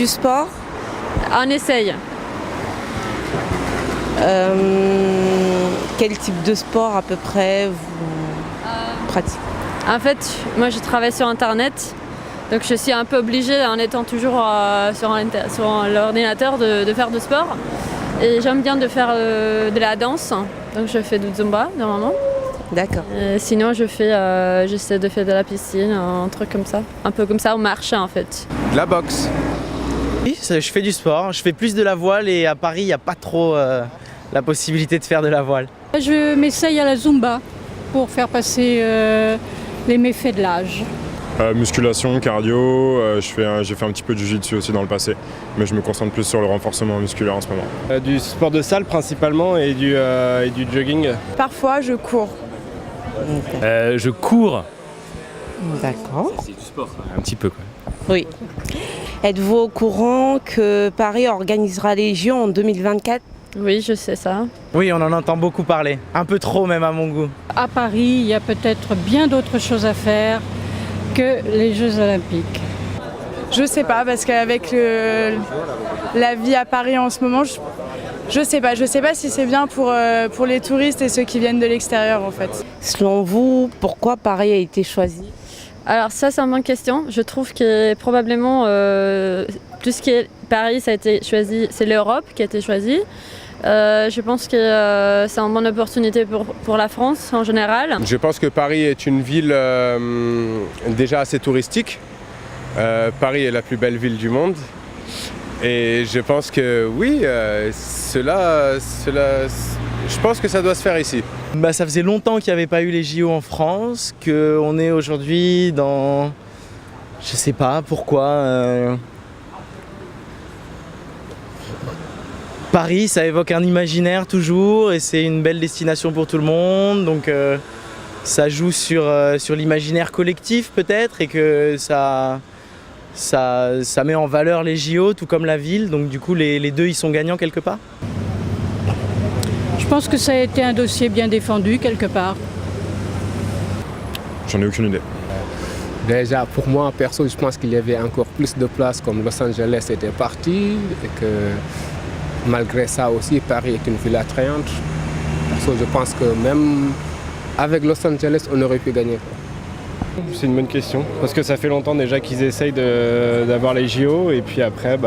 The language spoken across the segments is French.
du sport? On essaye. Quel type de sport à peu près vous pratiquez? En fait, moi je travaille sur Internet, donc je suis un peu obligée en étant toujours sur l'ordinateur de faire du sport. Et j'aime bien de faire de la danse, donc je fais du Zumba normalement. D'accord. Sinon j'essaie de faire de la piscine, un truc comme ça. Un peu comme ça au marché en fait. De la boxe. Oui, je fais du sport, je fais plus de la voile et à Paris il n'y a pas trop la possibilité de faire de la voile. Je m'essaye à la Zumba pour faire passer les méfaits de l'âge. Musculation, cardio, j'ai fait un petit peu de jiu-jitsu aussi dans le passé, mais je me concentre plus sur le renforcement musculaire en ce moment. Du sport de salle principalement et du jogging. Parfois je cours. Je cours. D'accord. C'est du sport, un petit peu quoi. Oui. Êtes-vous au courant que Paris organisera les JO en 2024? Oui, je sais ça. Oui, on en entend beaucoup parler, un peu trop même à mon goût. À Paris, il y a peut-être bien d'autres choses à faire que les Jeux Olympiques. Je sais pas parce qu'avec la vie à Paris en ce moment, je sais pas si c'est bien pour les touristes et ceux qui viennent de l'extérieur en fait. Selon vous, pourquoi Paris a été choisi? Alors ça c'est une bonne question. Je trouve que probablement tout ce qui est Paris ça a été choisi, c'est l'Europe qui a été choisie. Je pense que c'est une bonne opportunité pour la France en général. Je pense que Paris est une ville déjà assez touristique. Paris est la plus belle ville du monde. Et je pense que oui, je pense que ça doit se faire ici. Ça faisait longtemps qu'il n'y avait pas eu les JO en France, qu'on est aujourd'hui dans... Je sais pas pourquoi... Paris, ça évoque un imaginaire toujours et c'est une belle destination pour tout le monde. Donc ça joue sur l'imaginaire collectif peut-être et que ça met en valeur les JO tout comme la ville. Donc du coup les deux ils sont gagnants quelque part. Je pense que ça a été un dossier bien défendu quelque part. J'en ai aucune idée. Déjà, pour moi, perso, je pense qu'il y avait encore plus de places comme Los Angeles était parti et que malgré ça aussi, Paris est une ville attrayante. Perso, je pense que même avec Los Angeles, on aurait pu gagner. C'est une bonne question, parce que ça fait longtemps déjà qu'ils essayent d'avoir les JO et puis après,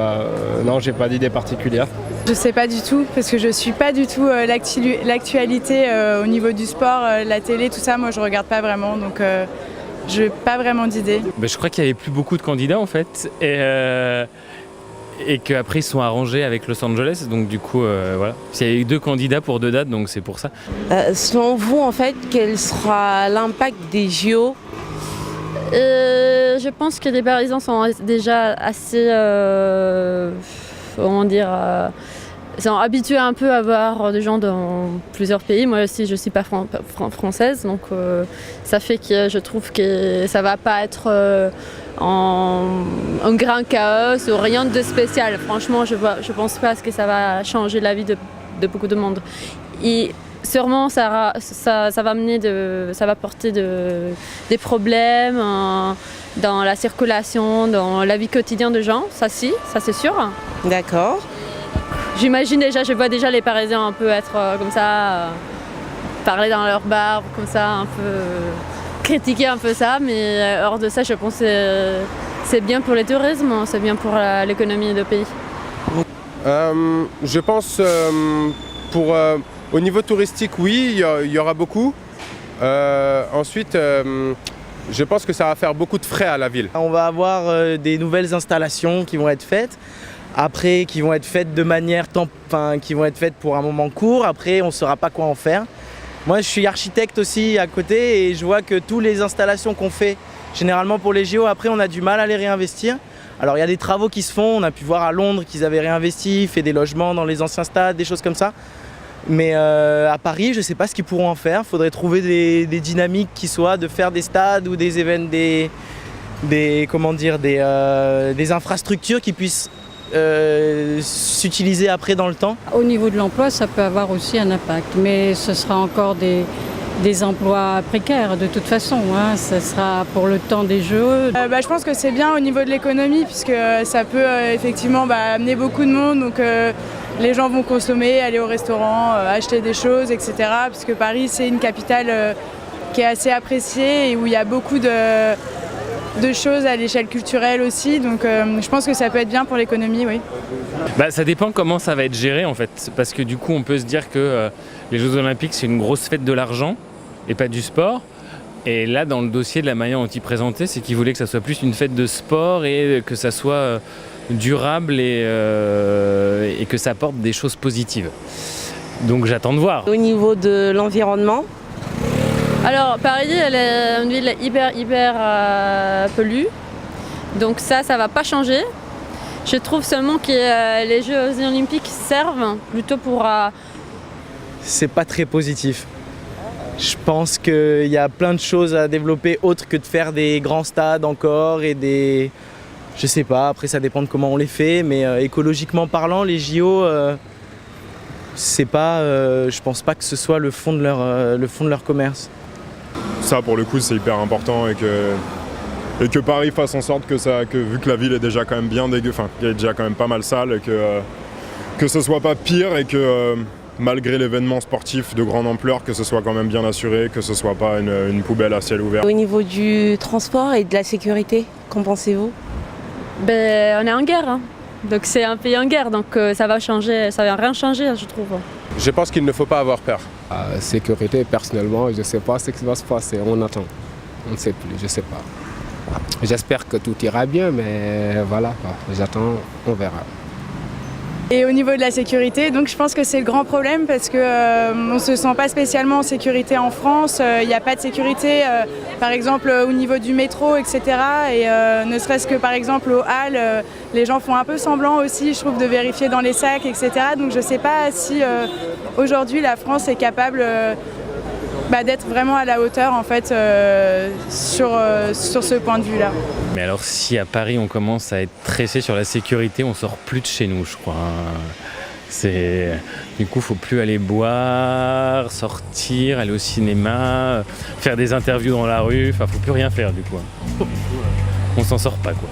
non, j'ai pas d'idée particulière. Je sais pas du tout parce que je suis pas du tout l'actualité au niveau du sport, la télé, tout ça, moi je regarde pas vraiment donc j'ai pas vraiment d'idée. Je crois qu'il n'y avait plus beaucoup de candidats en fait et qu'après ils se sont arrangés avec Los Angeles, donc du coup voilà. Il y a eu 2 candidats pour 2 dates, donc c'est pour ça. Selon vous, en fait, quel sera l'impact des JO? Je pense que les Parisiens sont déjà assez, sont habitués un peu à voir des gens dans plusieurs pays. Moi aussi, je ne suis pas française, donc ça fait que je trouve que ça ne va pas être un grand chaos ou rien de spécial. Franchement, je ne pense pas que ça va changer la vie de beaucoup de monde. Et sûrement, ça va porter des problèmes dans la circulation, dans la vie quotidienne des gens, ça c'est sûr. D'accord. J'imagine déjà, je vois déjà les Parisiens un peu être comme ça, parler dans leur bar, comme ça, un peu critiquer un peu ça, mais hors de ça, je pense que c'est bien pour le tourisme, c'est bien pour l'économie du pays. Je pense au niveau touristique, oui, il y aura beaucoup. Ensuite, je pense que ça va faire beaucoup de frais à la ville. On va avoir des nouvelles installations qui vont être faites. Après, qui vont être faites de manière qui vont être faites pour un moment court. Après, on ne saura pas quoi en faire. Moi, je suis architecte aussi à côté et je vois que toutes les installations qu'on fait, généralement pour les JO, après, on a du mal à les réinvestir. Alors, il y a des travaux qui se font. On a pu voir à Londres qu'ils avaient réinvesti, fait des logements dans les anciens stades, des choses comme ça. Mais à Paris, je ne sais pas ce qu'ils pourront en faire. Il faudrait trouver des dynamiques qui soient de faire des stades ou des événements, des infrastructures qui puissent s'utiliser après dans le temps. Au niveau de l'emploi, ça peut avoir aussi un impact, mais ce sera encore des des emplois précaires de toute façon. Hein. Ça sera pour le temps des Jeux. Je pense que c'est bien au niveau de l'économie puisque ça peut effectivement amener beaucoup de monde. Donc les gens vont consommer, aller au restaurant, acheter des choses, etc. Puisque Paris c'est une capitale qui est assez appréciée et où il y a beaucoup de choses à l'échelle culturelle aussi. Donc je pense que ça peut être bien pour l'économie, oui. Ça dépend comment ça va être géré en fait. Parce que du coup on peut se dire que les Jeux Olympiques c'est une grosse fête de l'argent et pas du sport. Et là dans le dossier de la manière dont ils présentaient, c'est qu'ils voulaient que ça soit plus une fête de sport et que ça soit durable et que ça apporte des choses positives. Donc j'attends de voir. Au niveau de l'environnement, Alors Paris, elle est une ville hyper polluée, donc ça va pas changer. Je trouve seulement que les Jeux Olympiques servent plutôt pour... C'est pas très positif. Je pense qu'il y a plein de choses à développer autres que de faire des grands stades encore et des... Je sais pas, après ça dépend de comment on les fait, mais écologiquement parlant, les JO, c'est pas... je pense pas que ce soit le fond de leur commerce. Ça pour le coup c'est hyper important et que Paris fasse en sorte que vu que la ville est déjà quand même bien dégueu, enfin il est déjà quand même pas mal sale, et que ce soit pas pire et que malgré l'événement sportif de grande ampleur, que ce soit quand même bien assuré, que ce soit pas une poubelle à ciel ouvert. au niveau du transport et de la sécurité, qu'en pensez-vous? on est en guerre, hein. Donc c'est un pays en guerre, donc ça va changer, ça va rien changer, je trouve. Je pense qu'il ne faut pas avoir peur. Sécurité, personnellement, je ne sais pas ce qui va se passer. On attend. On ne sait plus, je ne sais pas. J'espère que tout ira bien, mais voilà, j'attends, on verra. Et au niveau de la sécurité, donc je pense que c'est le grand problème parce qu'on ne se sent pas spécialement en sécurité en France. Il n'y a pas de sécurité, par exemple au niveau du métro, etc. Et ne serait-ce que par exemple aux halles, les gens font un peu semblant aussi, je trouve, de vérifier dans les sacs, etc. Donc je ne sais pas si aujourd'hui la France est capable d'être vraiment à la hauteur en fait sur ce point de vue-là. Mais alors si à Paris on commence à être tressé sur la sécurité, on sort plus de chez nous je crois. Du coup faut plus aller boire, sortir, aller au cinéma, faire des interviews dans la rue, faut plus rien faire du coup. On s'en sort pas quoi.